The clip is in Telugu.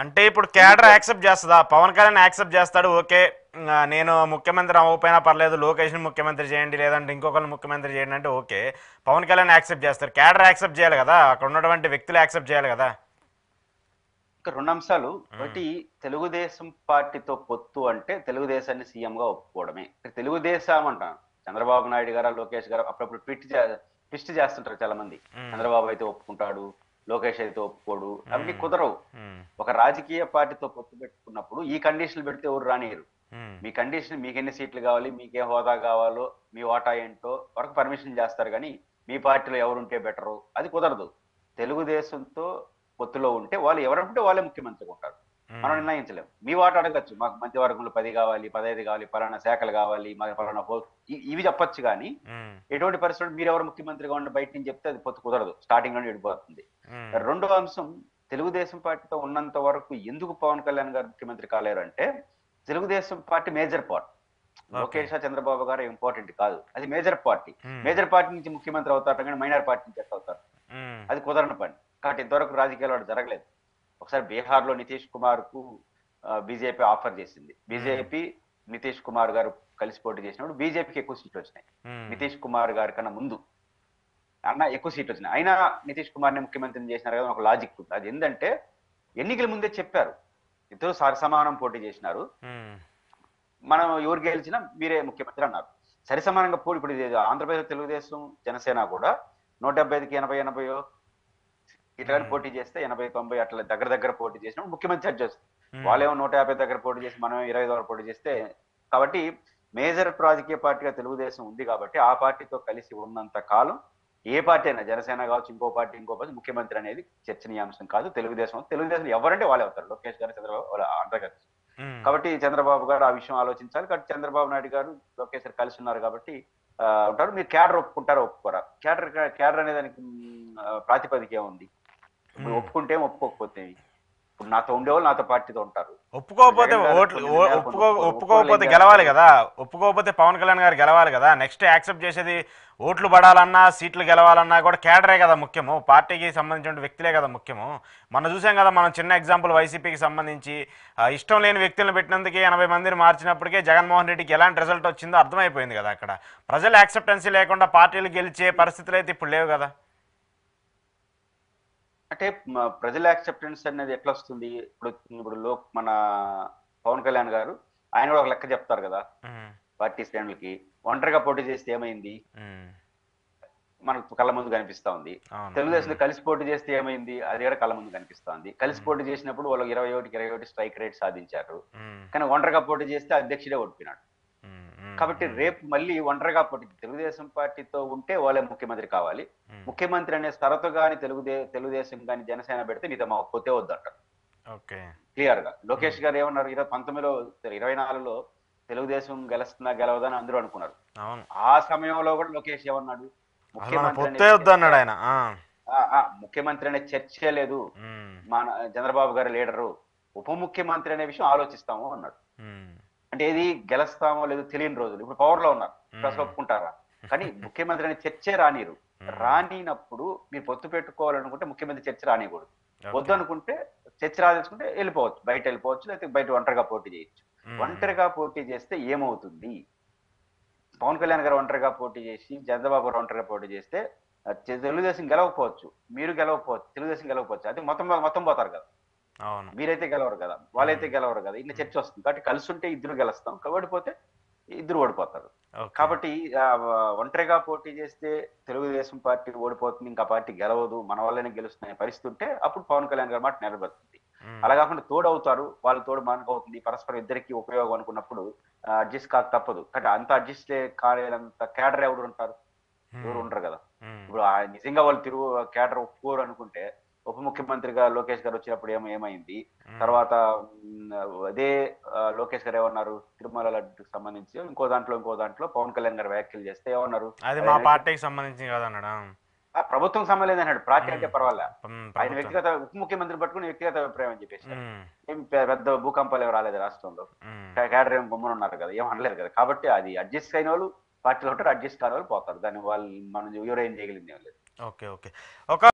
అంటే ఇప్పుడు క్యాడర్ యాక్సెప్ట్ చేస్తుందా? పవన్ కళ్యాణ్ యాక్సెప్ట్ చేస్తాడు, ఓకే. నేను ముఖ్యమంత్రి అవ్వకపోయినా పర్లేదు, లోకేష్ని ముఖ్యమంత్రి చేయండి, లేదంటే ఇంకొకరిని ముఖ్యమంత్రి చేయండి అంటే ఓకే. పవన్ కళ్యాణ్ యాక్సెప్ట్ చేస్తారు, క్యాడర్ యాక్సెప్ట్ చేయాలి కదా, అక్కడ ఉన్నటువంటి వ్యక్తులు యాక్సెప్ట్ చేయాలి కదా. ఇక్కడ రెండు అంశాలు. ఉమ్, ఒకటి, తెలుగుదేశం పార్టీతో పొత్తు అంటే తెలుగుదేశాన్ని సీఎంగా ఒప్పుకోవడమే. ఇక్కడ తెలుగుదేశం అంటాను, చంద్రబాబు నాయుడు గారు లోకేష్ గారు అప్పుడప్పుడు ట్విస్ట్ చేస్తుంటారు చాలా మంది. ఉమ్, చంద్రబాబు అయితే ఒప్పుకుంటాడు, లోకేష్ అయితే ఒప్పుకోడు, అవన్నీ ఉమ్, కుదరవు. ఉమ్, ఒక రాజకీయ పార్టీతో పొత్తు పెట్టుకున్నప్పుడు ఈ కండిషన్లు పెడితే ఎవరు రానియరు. ఉమ్, మీ కండిషన్, మీకు ఎన్ని సీట్లు కావాలి, మీకే హోదా కావాలో, మీ వాటా ఏంటో వరకు పర్మిషన్ చేస్తారు, కానీ మీ పార్టీలో ఎవరుంటే బెటరు అది కుదరదు. తెలుగుదేశంతో పొత్తులో ఉంటే వాళ్ళు ఎవరంటే వాళ్ళే ముఖ్యమంత్రిగా ఉంటారు. మనం ఉమ్, నిర్ణయించలేము. మీ వాటా అడగచ్చు, మాకు మంత్రివర్గంలో 10 కావాలి, 15 కావాలి, పలానా శాఖలు కావాలి, మాకు పలానా ఇవి చెప్పొచ్చు. కానీ ఉమ్, ఎటువంటి పరిస్థితుల్లో మీరు ఎవరు ముఖ్యమంత్రిగా ఉండి బయట నుంచి చెప్తే అది పొత్తు కుదరదు, స్టార్టింగ్ లోనే విడిపోతుంది. ఉమ్, రెండో అంశం, తెలుగుదేశం పార్టీతో ఉన్నంత వరకు ఎందుకు పవన్ కళ్యాణ్ గారు ముఖ్యమంత్రి కాలేరు అంటే, Telugu Desam party major party. Okay. Lokesh Chandrababu గారు ఇంపార్టెంట్ కాదు, అది మేజర్ పార్టీ. ఉమ్, మేజర్ పార్టీ నుంచి ముఖ్యమంత్రి అవుతారు కానీ మైనార్ పార్టీ నుంచి ఎట్లా అవుతారు? ఉమ్, అది కుదరని పని. కాబట్టి ఇంతవరకు రాజకీయాలు వాడు జరగలేదు. ఒకసారి బీహార్ లో నితీష్ కుమార్ కు బీజేపీ ఆఫర్ చేసింది. ఉమ్, బీజేపీ నితీష్ కుమార్ గారు కలిసి పోటీ చేసినప్పుడు బీజేపీకి ఎక్కువ సీట్లు వచ్చినాయి. ఉమ్, నితీష్ కుమార్ గారి కన్నా ముందు అన్న ఎక్కువ సీట్లు వచ్చినాయి. అయినా నితీష్ కుమార్ ని ముఖ్యమంత్రిని చేసినారు కదా, ఒక లాజిక్ ఉంది. అది ఏంటంటే, ఎన్నికల ముందే చెప్పారు, ఇద్దరు సమానం పోటీ చేసినారు, ఉమ్, మనం ఎవరు గెలిచినా మీరే ముఖ్యమంత్రి అన్నారు. సరి సమానంగా పోటీ. ఇప్పుడు ఇది ఆంధ్రప్రదేశ్ తెలుగుదేశం జనసేన కూడా 175కి 80 ఇట్లా ఉమ్, పోటీ చేస్తే 80-90 అట్లా దగ్గర దగ్గర పోటీ చేసినప్పుడు ముఖ్యమంత్రి అడ్జస్ట్. ఉమ్, వాళ్ళేమో 150 దగ్గర పోటీ చేసి మనం 20 దగ్గర పోటీ చేస్తే, కాబట్టి మేజర్ రాజకీయ పార్టీగా తెలుగుదేశం ఉంది కాబట్టి ఆ పార్టీతో కలిసి ఉన్నంత కాలం ఏ పార్టీ అయినా, జనసేన కావచ్చు, ఇంకో పార్టీ ముఖ్యమంత్రి అనేది చర్చనీయాంశం కాదు. తెలుగుదేశం ఎవరంటే వాళ్ళే అవుతారు, లోకేష్ గారు, చంద్రబాబు వాళ్ళ అంతర్గత. ఉమ్. కాబట్టి చంద్రబాబు గారు ఆ విషయం ఆలోచించాలి. కాబట్టి చంద్రబాబు నాయుడు గారు లోకేష్ గారు కలిసి ఉన్నారు కాబట్టి ఉంటారు. మీరు క్యాడర్ ఒప్పుకుంటారా ఒప్పుకోరా? క్యాడర్ అనే దానికి ప్రాతిపదిక ఏముంది? ఇప్పుడు ఉమ్. ఒప్పుకుంటే ఒప్పుకోకపోతే, ఇప్పుడు నాతో ఉండేవాళ్ళు నాతో పార్టీతో ఉంటారు. ఇప్పుడు ఒప్పుకోకపోతే జగన్ గారు ఓట్లు కొన్ని నిర్ణయాలు కొన్ని ఒప్పుకోరు ఏం ఒప్పుకోకపోతే గెలవాలి చేస్తారు? కదా. ఒప్పుకోకపోతే పవన్ కళ్యాణ్ గారు గెలవాలి కదా. నెక్స్ట్ యాక్సెప్ట్ చేసేది ఓట్లు పడాలన్నా, సీట్లు గెలవాలన్నా కూడా క్యాడరే కదా ముఖ్యము, పార్టీకి సంబంధించిన వ్యక్తులే కదా ముఖ్యము. మనం చూసాం కదా, మనం చిన్న ఎగ్జాంపుల్ వైసీపీకి సంబంధించి ఇష్టం లేని వ్యక్తులను పెట్టినందుకే 80 మందిని మార్చినప్పటికే జగన్మోహన్ రెడ్డికి ఎలాంటి రిజల్ట్ వచ్చిందో అర్థమైపోయింది కదా. అక్కడ ప్రజల యాక్సెప్టెన్సీ లేకుండా పార్టీలు గెలిచే పరిస్థితులు అయితే ఇప్పుడు లేవు కదా. అంటే ప్రజల యాక్సెప్టెన్స్ అనేది ఎట్లా వస్తుంది? ఇప్పుడు ఇప్పుడు మన పవన్ కళ్యాణ్ గారు, ఆయన కూడా ఒక లెక్క చెప్తారు కదా ఉమ్, పార్టీ శ్రేణులకి. ఒంటరిగా పోటీ చేస్తే ఏమైంది ఉమ్, మనకు కళ్ళ ముందు కనిపిస్తా ఉంది. అవును. తెలుగుదేశంలో ఉమ్, కలిసి పోటీ చేస్తే ఏమైంది అది కూడా కళ్ళ ముందు కనిపిస్తా ఉంది. కలిసి ఉమ్, పోటీ చేసినప్పుడు వాళ్ళు 21-21 స్ట్రైక్ రేట్ సాధించారు. ఉమ్, కానీ ఒంటరిగా పోటీ చేస్తే అధ్యక్షుడే ఓడిపోయినాడు. ఉమ్, ఉమ్, కాబట్టి ఉమ్, రేపు మళ్ళీ ఒంటరిగా పోటీ, తెలుగుదేశం పార్టీతో ఉంటే వాళ్ళే ముఖ్యమంత్రి కావాలి. ఉమ్. ముఖ్యమంత్రి అనే షరతు కానీ తెలుగుదేశం కానీ జనసేన పెడితే నీతో మాకు పోతే వద్దంటారు ఓకే. క్లియర్ గా. ఉమ్, లోకేష్ గారు ఏమన్నారు, 2019లో 24లో తెలుగుదేశం గెలుస్తుందా గెలవదా అని అందరూ అనుకున్నారు. అవును. ఆ సమయంలో కూడా లోకేష్ ఏమన్నాడు, అసలు మన ముఖ్యమంత్రి పొత్తే అనేది చర్చ, వద్దన్నాడు ఆయన. ముఖ్యమంత్రి అనే చర్చే లేదు, ఉమ్, మన చంద్రబాబు గారి లీడరు, ఉప ముఖ్యమంత్రి అనే విషయం ఆలోచిస్తాము అన్నాడు. ఉమ్, అంటే ఏది గెలుస్తామో లేదో తెలియని రోజులు. ఇప్పుడు పవర్ లో ఉన్నారు, ఇప్పుడు అసలు ఉమ్, ఒప్పుకుంటారా? కానీ ముఖ్యమంత్రి అనే చర్చే రానిరు. ఉమ్, రానినప్పుడు మీరు పొత్తు పెట్టుకోవాలనుకుంటే ముఖ్యమంత్రి చర్చ రానియకూడదు. వద్దు ఓకే. అనుకుంటే, చర్చ రాదలుచుకుంటే వెళ్ళిపోవచ్చు, బయట వెళ్ళిపోవచ్చు, లేకపోతే బయట ఒంటరిగా పోటీ చేయొచ్చు. ఉమ్, ఒంటరిగా పోటీ చేస్తే ఏమవుతుంది? పవన్ కళ్యాణ్ గారు ఒంటరిగా పోటీ చేసి, చంద్రబాబు గారు ఒంటరిగా పోటీ చేస్తే తెలుగుదేశం గెలవకపోవచ్చు, మీరు గెలవకపోవచ్చు, తెలుగుదేశం గెలవకపోవచ్చు, అది మొత్తం మొత్తం పోతారు కదా. అవును. మీరైతే గెలవరు కదా, వాళ్ళైతే ఉమ్, గెలవరు కదా, ఇట్లా ఉమ్, చర్చ వస్తుంది. కాబట్టి కలిసి ఉంటే ఇద్దరు గెలుస్తాం, ఓడిపోతే ఇద్దరు ఓడిపోతారు. ఓకే. కాబట్టి ఒంటరిగా పోటీ చేస్తే తెలుగుదేశం పార్టీ ఓడిపోతుంది, ఇంకా పార్టీ గెలవదు, మన వల్లనే గెలుస్తున్న పరిస్థితి ఉంటే అప్పుడు పవన్ కళ్యాణ్ గారి మాట నిలబడుతుంది. ఉమ్, అలా కాకుండా తోడు అవుతారు, వాళ్ళ తోడు మనకు అవుతుంది, పరస్పరం ఇద్దరికి ఉపయోగం అనుకున్నప్పుడు అడ్జస్ట్ కాక తప్పదు. కాబట్టి అంత అడ్జస్ట్ కాలేనంత కేడర్ ఎవరు ఉంటారు? ఎవరు ఉమ్, ఉండరు కదా. ఉమ్. ఇప్పుడు నిజంగా వాళ్ళు కేడర్ ఒప్పుకోరు అనుకుంటే, ఉప ముఖ్యమంత్రిగా లోకేష్ గారు వచ్చినప్పుడు ఏమైంది? ఉమ్. తర్వాత అదే లోకేష్ గారు ఏమన్నారు, తిరుమల లడ్డుకి సంబంధించి ఇంకో దాంట్లో పవన్ కళ్యాణ్ గారు వ్యాఖ్యలు చేస్తే ఏమన్నారు, అది అది మా ఆయన పార్టీకి సంబంధించింది కాదన్నాడా? ఆ ప్రభుత్వం సంబంధం అన్నాడు, పార్టీ ఉమ్, అంటే పర్వాలే, ఆయన ప్రభుత్వం. వ్యక్తిగత ఉప ముఖ్యమంత్రి పట్టుకుని వ్యక్తిగత అభిప్రాయం అని చెప్పేశారు. ఉమ్, ఏం పెద్ద భూకంపాలు ఏమి రాలేదు రాష్ట్రంలో, ఉమ్. కేడర్ ఏం గమ్మున ఉన్నారు కదా, ఏం అనలేదు కదా. కాబట్టి అది అడ్జస్ట్ అయిన వాళ్ళు పార్టీలో ఉంటారు, అడ్జస్ట్ కాని వాళ్ళు పోతారు. దాన్ని వాళ్ళు మనం ఎవరేం చేయగలిగింది ఏం లేదు. ఓకే. ఓకే. ఒక